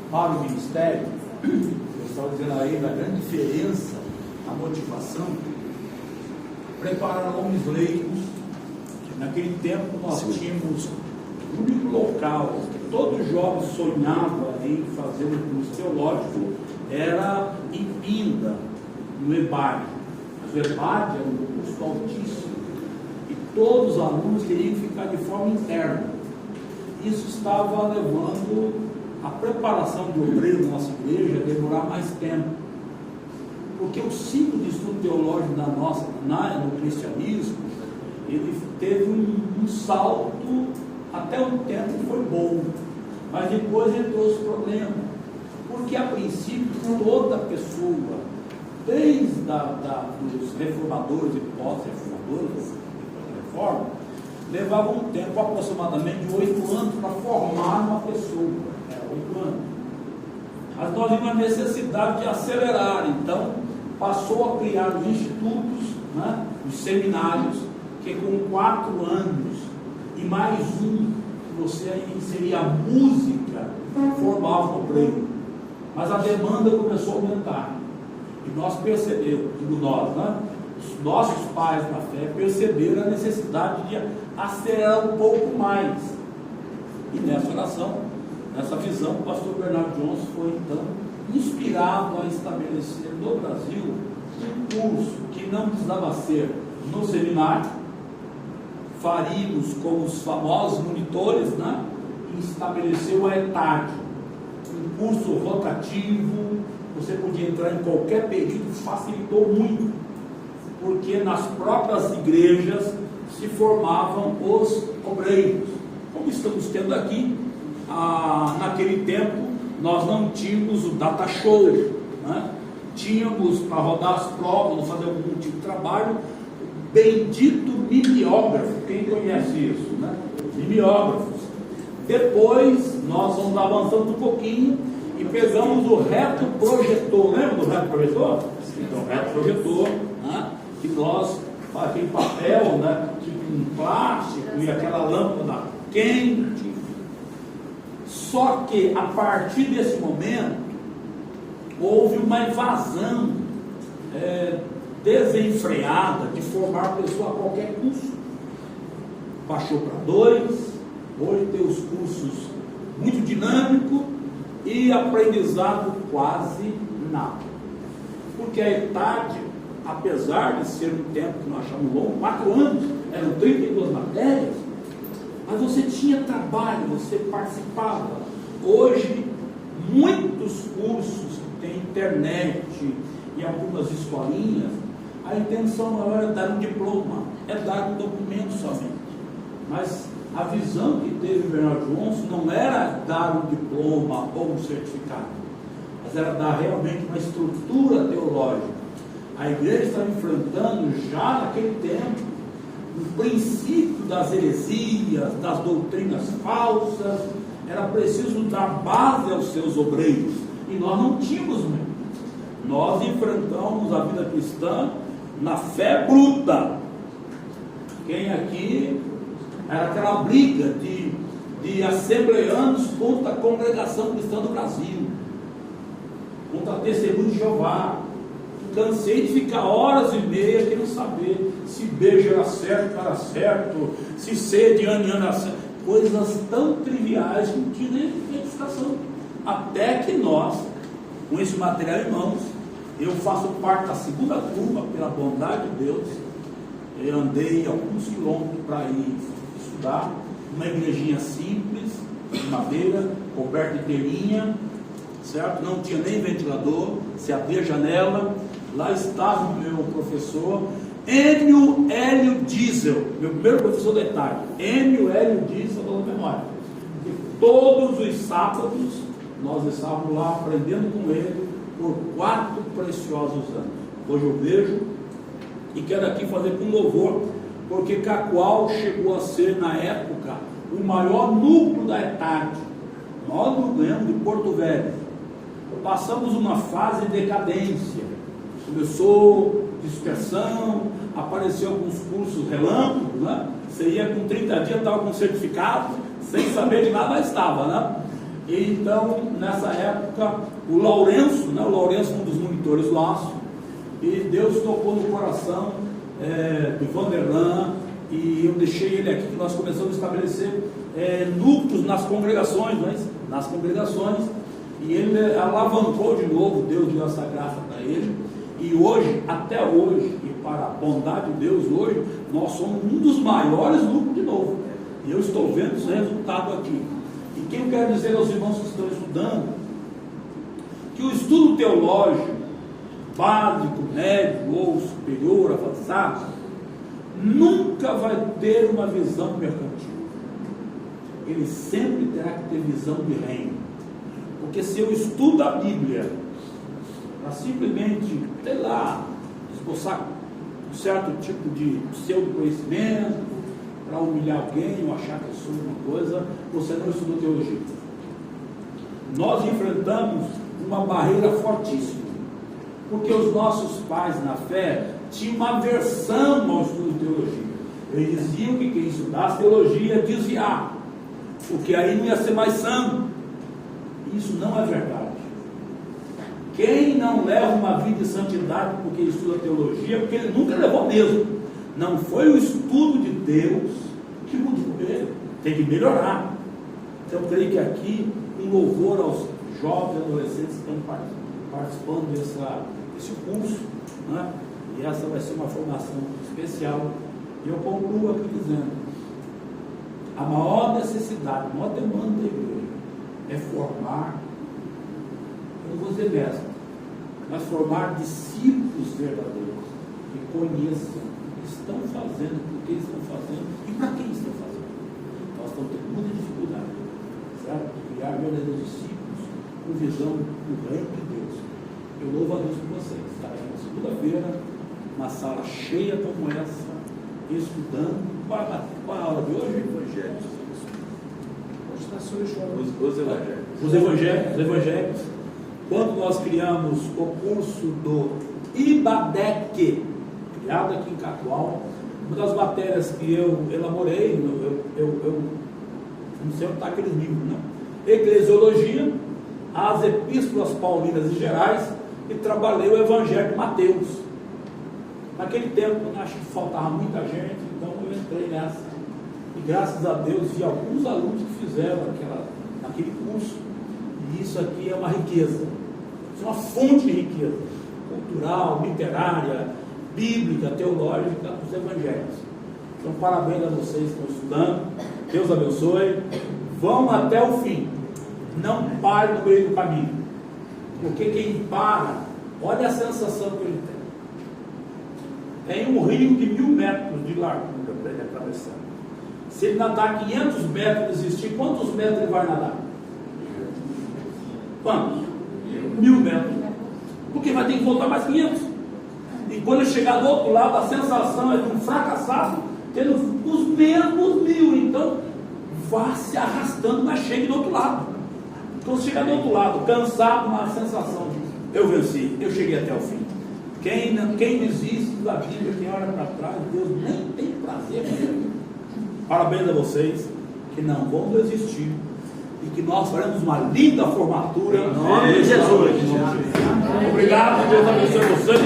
para o ministério, eu estava dizendo aí da grande diferença, a motivação, preparar homens leigos. Naquele tempo nós tínhamos um único local que todo jovem sonhava em fazer um curso teológico, era em Pinda, no EBAD. Mas o EBAD era um curso altíssimo e todos os alunos queriam ficar de forma interna. Isso estava levando a preparação de obreiro na nossa igreja a demorar mais tempo, porque o ciclo de estudo teológico no cristianismo, ele teve um salto, até um tempo foi bom, mas depois entrou os problemas, porque a princípio toda pessoa, desde dos reformadores e pós-reformadores da reforma, levava um tempo aproximadamente de 8 anos para formar uma pessoa, 8 anos. Mas nós vimos a necessidade de acelerar, então passou a criar os institutos, né, os seminários, que com 4 anos e mais um, você inseria a música, formava o obreiro. Mas a demanda começou a aumentar. E nós percebemos, os nossos pais da fé perceberam a necessidade de acelerar um pouco mais. E nessa oração, nessa visão, o pastor Bernardo Johnson foi então inspirado a estabelecer no Brasil um curso que não precisava ser no seminário. Faríamos como os famosos monitores, né? E estabeleceu a ETAD, um curso rotativo, você podia entrar em qualquer período, facilitou muito, porque nas próprias igrejas se formavam os obreiros, como estamos tendo aqui. Naquele tempo nós não tínhamos o data show, né? Tínhamos para rodar as provas, fazer algum tipo de trabalho, bendito mimeógrafo. Quem conhece isso, né? Mimeógrafos. Depois nós vamos avançando um pouquinho e pegamos o retroprojetor. Lembra do retroprojetor? Então, retroprojetor, né? Que nós, aquele papel, né? Um plástico e aquela lâmpada quente. Só que a partir desse momento houve uma invasão desenfreada de formar a pessoa a qualquer custo. Baixou para 2, hoje tem os cursos muito dinâmicos e aprendizado quase nada. Porque a ETAD, apesar de ser um tempo que nós achamos longo, 4 anos, eram 32 matérias, mas você tinha trabalho, você participava. Hoje, muitos cursos que tem internet e algumas escolinhas, a intenção não era dar um diploma, é dar um documento somente. Mas a visão que teve o Bernardo Johnson não era dar um diploma ou um certificado, mas era dar realmente uma estrutura teológica. A igreja estava enfrentando já naquele tempo o princípio das heresias, das doutrinas falsas. Era preciso dar base aos seus obreiros, e nós não tínhamos mesmo. Nós enfrentamos a vida cristã na fé bruta. Quem aqui era aquela briga de assembleanos contra a congregação cristã do Brasil, contra a Testemunho de Jeová. Cansei de ficar horas e meia querendo saber se beijo era certo, não era certo, se C de ano em ano era certo, coisas tão triviais que não tinha nem edificação. Até que nós, com esse material em mãos, eu faço parte da segunda turma, pela bondade de Deus. Eu andei alguns quilômetros para ir estudar, uma igrejinha simples, de madeira, coberta de telhinha, certo? Não tinha nem ventilador, se abria a janela. Lá estava o meu professor, Enio Hélio Diesel, meu primeiro professor da ETAD, Enio Hélio Diesel, da memória. E todos os sábados nós estávamos lá aprendendo com ele por 4 preciosos anos. Hoje eu vejo e quero aqui fazer com louvor, porque Cacoal chegou a ser na época o maior núcleo da ETAD. Nós não ganhamos de Porto Velho. Passamos uma fase de decadência. Começou dispersão, apareceu alguns cursos relâmpagos, né? Você ia com 30 dias, estava com certificado, sem saber de nada, estava, né? Então nessa época, o Lourenço, né? O Lourenço, um dos monitores nossos, e Deus tocou no coração do Vanderlan, e eu deixei ele aqui, que nós começamos a estabelecer núcleos nas congregações, e ele alavancou de novo, Deus deu essa graça para ele, e hoje, até hoje, e para a bondade de Deus, hoje, nós somos um dos maiores núcleos de novo, e eu estou vendo esse resultado aqui. E quem eu quero dizer aos irmãos que estão estudando, que o estudo teológico, básico, médio ou superior, avançado, nunca vai ter uma visão mercantil. Ele sempre terá que ter visão de reino. Porque se eu estudo a Bíblia para simplesmente, sei lá, esboçar um certo tipo de pseudo-conhecimento, para humilhar alguém ou achar que eu sou uma coisa, você não estudou teologia. Nós enfrentamos uma barreira fortíssima, porque os nossos pais na fé tinham uma aversão ao estudo de teologia. Eles diziam que quem estudasse teologia ia desviar, porque aí não ia ser mais santo. Isso não é verdade. Quem não leva uma vida de santidade porque estuda teologia, porque ele nunca levou mesmo. Não foi o estudo de Deus que mudou ele. Tem que melhorar. Então eu creio que aqui, um louvor aos jovens e adolescentes que estão participando desse curso, né? E essa vai ser uma formação especial. E eu concluo aqui dizendo: a maior necessidade, a maior demanda da igreja é formar, eu não vou dizer mestre, mas formar discípulos verdadeiros que conheçam o que estão fazendo, por que estão fazendo e para quem estão fazendo. Nós estamos tendo muita dificuldade, certo? De criar verdadeiros discípulos com visão do reino de Deus. Eu louvo a Deus por vocês. Estarei na segunda-feira, uma sala cheia como essa, estudando. Qual a aula de hoje? Evangelhos. Os evangelhos. Quando nós criamos o curso do IBADEC, criado aqui em Catual, uma das matérias que eu elaborei, eu não sei onde está aqueles livros, né? Eclesiologia, as epístolas paulinas e gerais, e trabalhei o Evangelho de Mateus. Naquele tempo, eu acho que faltava muita gente, então eu entrei nessa. E graças a Deus vi alguns alunos que fizeram aquele curso. E isso aqui é uma riqueza. Isso é uma fonte de riqueza cultural, literária, bíblica, teológica dos evangelhos. Então parabéns a vocês que estão estudando. Deus abençoe. Vão até o fim. Não pare no meio do caminho. Porque quem para, olha a sensação que ele tem. Tem um rio de 1000 metros de largura para ele atravessar. Se ele nadar 500 metros e desistir, quantos metros ele vai nadar? Quantos? 1000 metros. Porque vai ter que voltar mais 500. E quando ele chegar do outro lado, a sensação é de um fracassado tendo os mesmos 1000. Então, vá se arrastando, mas chegue do outro lado. Quando chegar do outro lado, cansado, uma sensação de eu venci, eu cheguei até o fim. Quem desiste da Bíblia, quem olha para trás, Deus nem tem prazer nele. Parabéns a vocês que não vão desistir e que nós faremos uma linda formatura em nome de Jesus. Obrigado, Deus abençoe vocês.